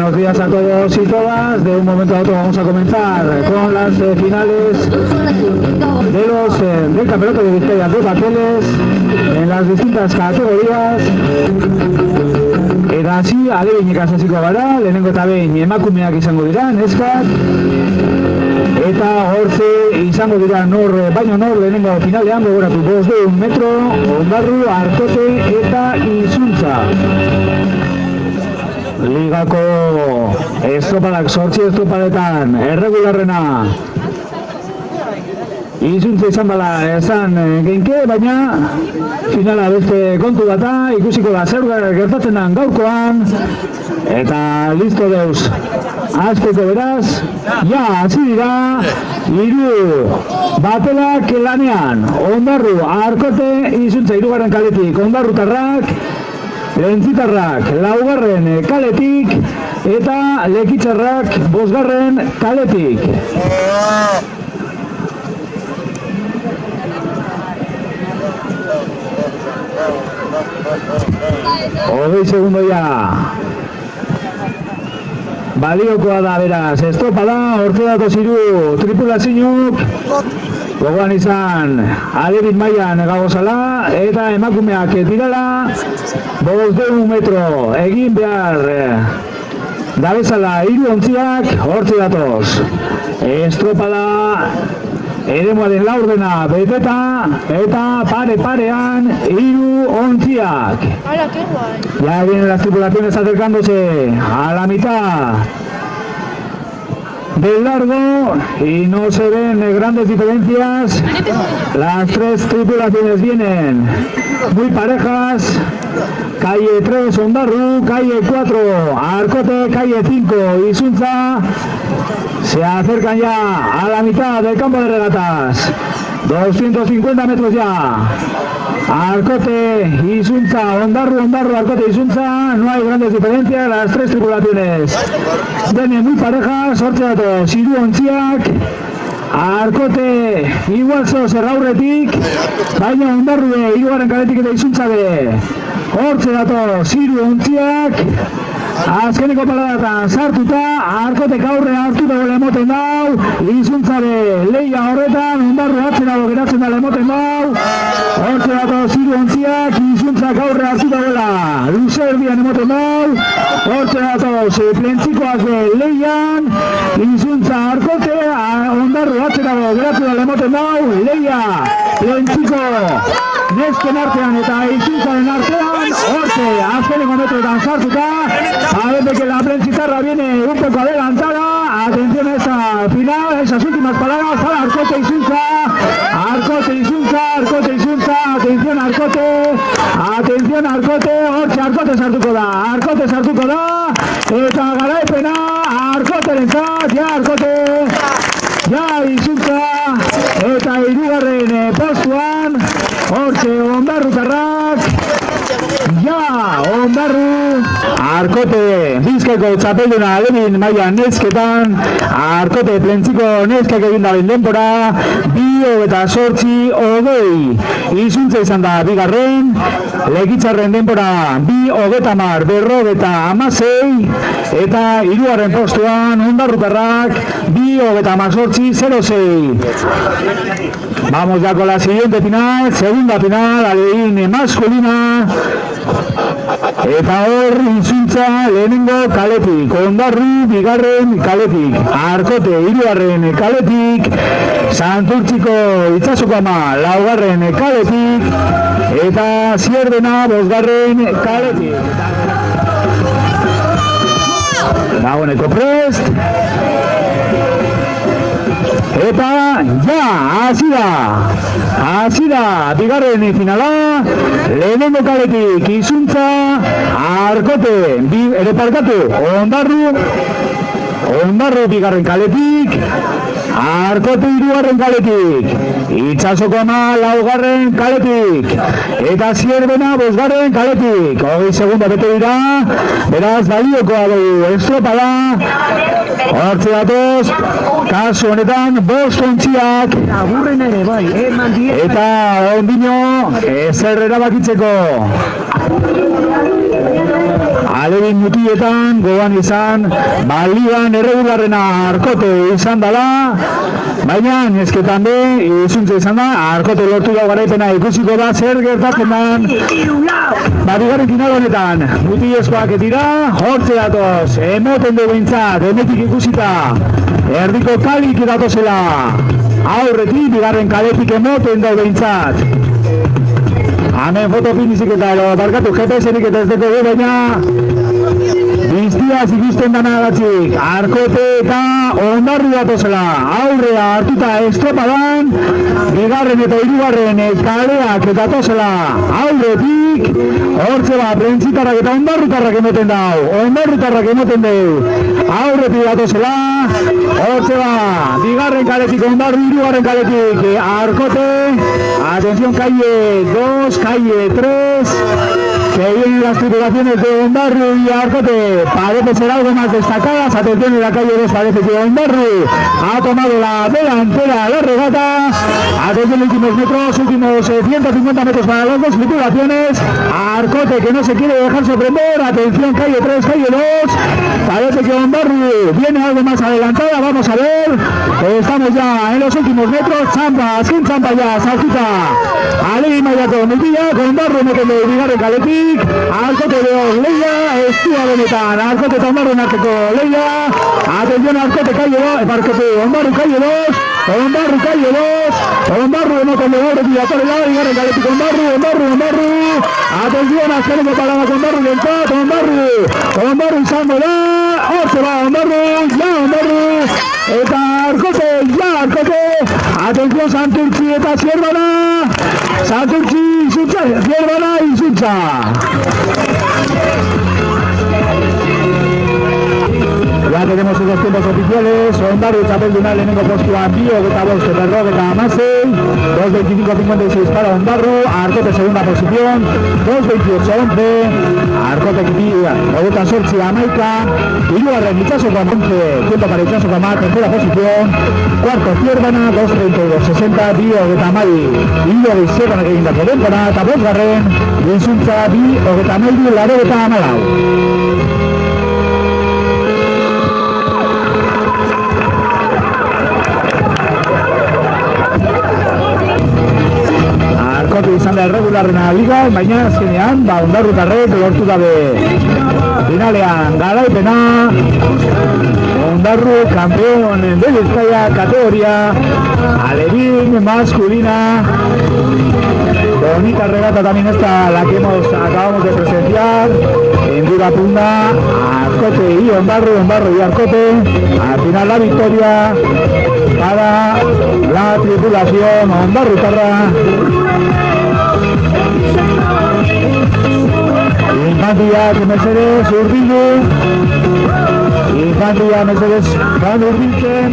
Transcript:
Buenos días a todos y todas. De un momento a otro vamos a comenzar con las finales de los del campeonato de Bizkaia de papeles en las distintas categorías. Eta hasi aleginikaz hasiko gara, lehenengo eta behin emakumeak izango dira, neskak. Eta hortze izango dira nor baino nor lehenengo finalean, gogoratu 500 metro, Ondarru, Arkote eta Izuntza. Ligako estropadak 8 estropadetan erregularrena Izuntza izan bala esan geinke, baina finala beste kontu bata, ikusiko da zer gertatzen den gaurkoan. Eta listo deus, hasteko beraz, ja, hasi dira, 3 batelak lanean, Ondarru, Arkote, Izuntza 3. kaletik, Ondarrutarrak, Lentzitarrak 4. kaletik, eta Lekitzarrak 5. kaletik. Hogei segundoia baliokoa da beraz, estropada, hortze dato ziru tripulazioak gogoan izan adebit mailan gagozala eta emakumeak dirala 500 metro egin behar dabezala 3 ontziak hortze datoz. Estropada eremuaren laurdena beteta eta pare-parean 3 ontziak. Hola, qué guay. Ya vienen las tripulaciones acercándose a la mitad del largo y no se ven grandes diferencias. Las 3 tripulaciones vienen muy parejas. Calle 3 Ondarru, calle 4 Arkote, calle 5 Izuntza. Se acercan ya a la mitad del campo de regatas. 250 metros ya. Arkote, Izuntza, Ondarru, Arkote, Izuntza. No hay grandes diferencias, las 3 tripulaciones vienen muy parejas, hortze datoz 3 ontziak. Arkote igualzo zerraurretik, baina Ondarru 3. kaletik eta Izuntza be. Hortze datoz 3 ontziak. Azkeneko paladatan sartuta, Arkotek aurre hartuta gole emoten dau, Izuntza be leia horretan, Ondarru atzera geratzen da emoten dau. Hortze datoz 3 ontziak, Izuntzak aurre hartuta gola, luze erdian emoten dau. Hortze datoz plentzikoak leian, Izuntza Arkote, Ondarru atzera geratzen da emoten dau, leia, plentziko nesken artean eta Izuntzaren artean, hortze azkeneko metroetan sartuta. Parece que la Plencitarra viene un poco adelantada. Atención a esa final, a esas últimas palabras para Arkote Izuntza. Arkote Izuntza, Arkote Izuntza. Atención Arkote. Atención Arkote. Hortxe Arkote sartuko da. Arkote sartuko da. Eta garaipena Arkoterentzat. Ja Arkote. Ja Izuntza. Eta 3. postuan. Hortxe Ondarrutarrak. Ja, Ondarru, Arkote, Bizkaiko txapelduna Alebin mailan nesketan, Arkote plentziko neskak egin da denbora, 2:08, Izuntza izan da 2. Lekitzarren denbora 2:50, 2:16, eta 3. postuan Ondarrutarrak 2:18, 06. Vamos ya con la siguiente final, segunda final, Alebin masculina. Eta hor Izuntza lehenengo kaletik, Ondarru 2. kaletik, Arkote 3. kaletik, Santurtziko Itsasoko Ama 4. kaletik, eta Zierdena 5. kaletik. Dagoeneko prest. Eta, ja, hasi da, 2. finala, lehenengo kaletik, Izuntza, Arkote, Ondarru 2. kaletik, Arkote 3. kaletik, Itsasoko Ama 4. kaletik, eta Zierdena 5. kaletik, 20 segundo bete dira, beraz baliokoa dugu estropada, hortze datoz, kasu honetan 5 ontziak, agurren ere bai, eman die. eta ondino ezer erabakitzeko. Alebin mutietan, gogoan izan, balian erregularrena Arkote izan dela, baina nesketan be, izuntze izan da, Arkote lortu da garaipena ikusiko da, zer gertatzen dan, bigarren final honetan, mutiezkoak dira, hortze datoz, emoten du behintzat, emetik ikusita, erdiko kalik datozela, aurretik, bigarren kaletik emoten da behintzat. Hemen fotofinizik eta barkatu GPS-erik eta ez dugu baina biztiaz ikusten dana gatzik, Arkote eta Ondarru datozela, aurrea hartuta estropadan, bigarren eta hirugarren kaleak datozela, aurretik, hortze prentzitarrak eta ondarrutarrak emoten dau, ondarrutarrak emoten dau, aurretik datozela, hortze bigarren kaletik Ondarru, hirugarren kaletik Arkote, atención calle 2, calle 3, que vienen las tripulaciones de Ondarru y Arkote, parece ser algo más destacadas, atención en la calle 2, parece que Ondarru ha tomado la delantera de la regata, atención últimos metros, últimos 150 metros para las dos tripulaciones, Arkote que no se quiere dejar sorprender, atención calle 3, calle 2, parece que Ondarru viene algo más adelantada, vamos a ver, estamos ya en los últimos metros, Champa, sin Champa ya, saltita, Ali Mayato, Mutilla, Ondarru meten de bigarren kaletik, Arkote de Leia, estua benetan, Arkote eta Ondarruen arteko Leia, atención Arkote calle 2, Arkote, Ondarru calle 2, Ondarru calle 2, Ondarru emoten de aurretik datorela, bigarren kaletik Ondarru, atención azkeneko parada Ondarru lentzat, Ondarru izango da, hortze Ondarru, eta Arkote, atención Santurtzi eta Zierbana, Zierbana izuntza. Ya tenemos esos tiempos oficiales, Ondarru txapelduna lehenengo postuan 2:05 eta 2:16, 2:25:56 para Ondarru, Arkote segunda posición, 2:28:11, Arkote 2:18:11, hirugarren Itxasokoa 11, tiempo para Itxasokoa tercera posición, cuarto Zierbana, 2:32:60, 2:12 Zierbanak egindako denbora, eta bosgarren, izuntza 2:12:84. Izan da erregularrena liga, baina azkenean, Ondarrutarrek lortu dabe finalean garaipena, Ondarru campeón de Bizkaia categoría Alevin masculina. Bonita regata también esta, la que acabamos de presenciar en dura punta, Arkote y Ondarru y Arkote. Al final la victoria para la tripulación Ondarrutarra. Infantia Mercedes Urbildu, Infantia Mercedes Van Urbiltzen,